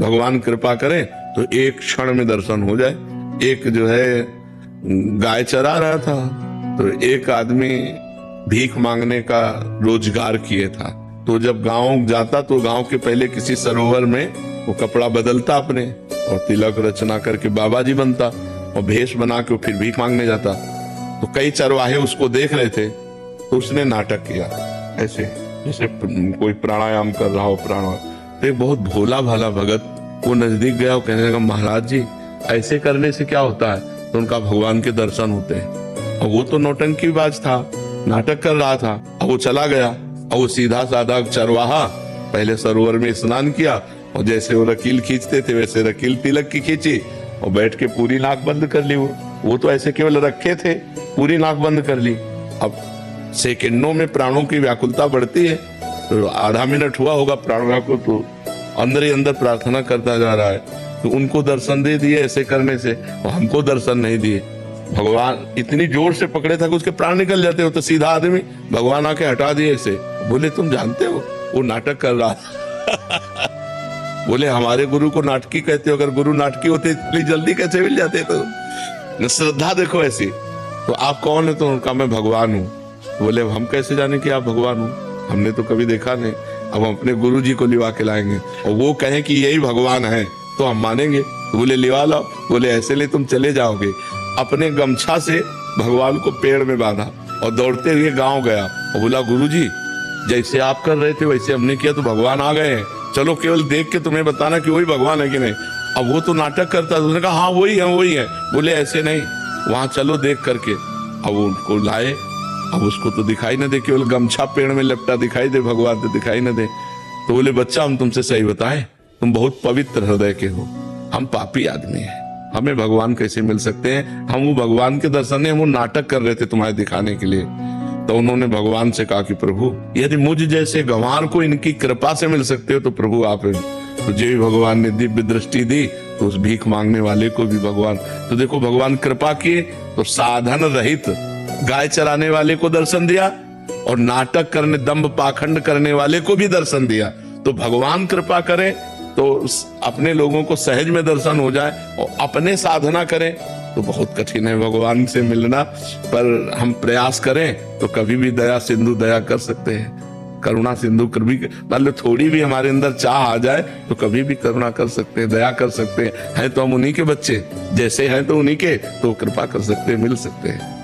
भगवान कृपा करें तो एक क्षण में दर्शन हो जाए। एक जो है गाय चरा रहा था, तो एक आदमी भीख मांगने का रोजगार किए था। तो जब गांव जाता तो गांव के पहले किसी सरोवर में वो कपड़ा बदलता अपने, और तिलक रचना करके बाबा जी बनता, और भेष बना के फिर भीख मांगने जाता। तो कई चरवाहे उसको देख रहे थे, तो उसने नाटक किया ऐसे, जैसे कोई प्राणायाम कर रहा हो तो एक बहुत भोला भाला भगत वो नजदीक गया और कहने लगा, महाराज जी ऐसे करने से क्या होता है? तो उनका भगवान के दर्शन होते हैं। और वो तो नौटंकीबाज था, नाटक कर रहा था। अब वो चला गया, और वो सीधा साधा चरवाहा पहले सरोवर में स्नान किया, और जैसे वो रकील खींचते थे वैसे रकील तिलक की खींची, और बैठ के पूरी नाक बंद कर ली। वो तो ऐसे केवल रखे थे, पूरी नाक बंद कर ली। अब सेकंडों में प्राणों की व्याकुलता बढ़ती है, तो आधा मिनट हुआ होगा प्राण व्याकुल, तो अंदर ही अंदर प्रार्थना करता जा रहा है। तो उनको दर्शन दे दिए ऐसे करने से, और हमको दर्शन नहीं दिए। भगवान इतनी जोर से पकड़े था कि उसके प्राण निकल जाते हो। तो सीधा आदमी भगवान आके हटा दिए ऐसे, बोले तुम जानते हो वो नाटक कर रहा बोले हमारे गुरु को नाटकी कहते हो, अगर गुरु नाटकी होते इतनी जल्दी कैसे मिल जाते? तो श्रद्धा देखो ऐसी। तो आप कौन है? तो उनका मैं भगवान हूँ। बोले हम कैसे जाने कि आप भगवान हो, हमने तो कभी देखा नहीं। अब हम अपने गुरु जी को लिवा के लाएंगे, और वो कहें कि यही भगवान है तो हम मानेंगे। तो बोले लिवा लाओ। बोले ऐसे ले तुम चले जाओगे। अपने गमछा से भगवान को पेड़ में बांधा और दौड़ते हुए गांव गया, और बोला गुरुजी जैसे आप कर रहे थे वैसे हमने किया तो भगवान आ गए हैं, चलो केवल देख के तुम्हें बताना कि वही भगवान है कि नहीं। अब वो तो नाटक करता था, उसने कहा हाँ वही है वही है। बोले ऐसे नहीं, वहां चलो देख करके। अब उनको लाए, अब उसको तो दिखाई न दे, केवल गमछा पेड़ में लपटा दिखाई दे, भगवान तो दिखाई न दे। तो बोले बच्चा हम तुमसे सही बताएं, तुम बहुत पवित्र हृदय के हो, हम पापी आदमी हैं, हमें भगवान कैसे मिल सकते हैं? हम वो भगवान के दर्शन नहीं, हम वो नाटक कर रहे थे तुम्हारे दिखाने के लिए। तो उन्होंने भगवान से कहा कि प्रभु यदि मुझ जैसे गंवार को इनकी कृपा से मिल सकते हो तो प्रभु आप तुझे भी भगवान ने दिव्य दृष्टि दी, तो उस भीख मांगने वाले को भी भगवान। तो देखो भगवान कृपा किए तो साधन रहित गाय चराने वाले को दर्शन दिया, और नाटक करने दंभ पाखंड करने वाले को भी दर्शन दिया। तो भगवान कृपा करे तो अपने लोगों को सहज में दर्शन हो जाए, और अपने साधना करें तो बहुत कठिन है भगवान से मिलना। पर हम प्रयास करें तो कभी भी दया सिंधु दया कर सकते हैं, करुणा सिंधु कभी मतलब थोड़ी भी हमारे अंदर चाह आ जाए तो कभी भी करुणा कर सकते हैं, दया कर सकते हैं। तो हम उन्हीं के बच्चे, जैसे हैं तो उन्हीं के, तो कृपा कर सकते हैं, मिल सकते हैं।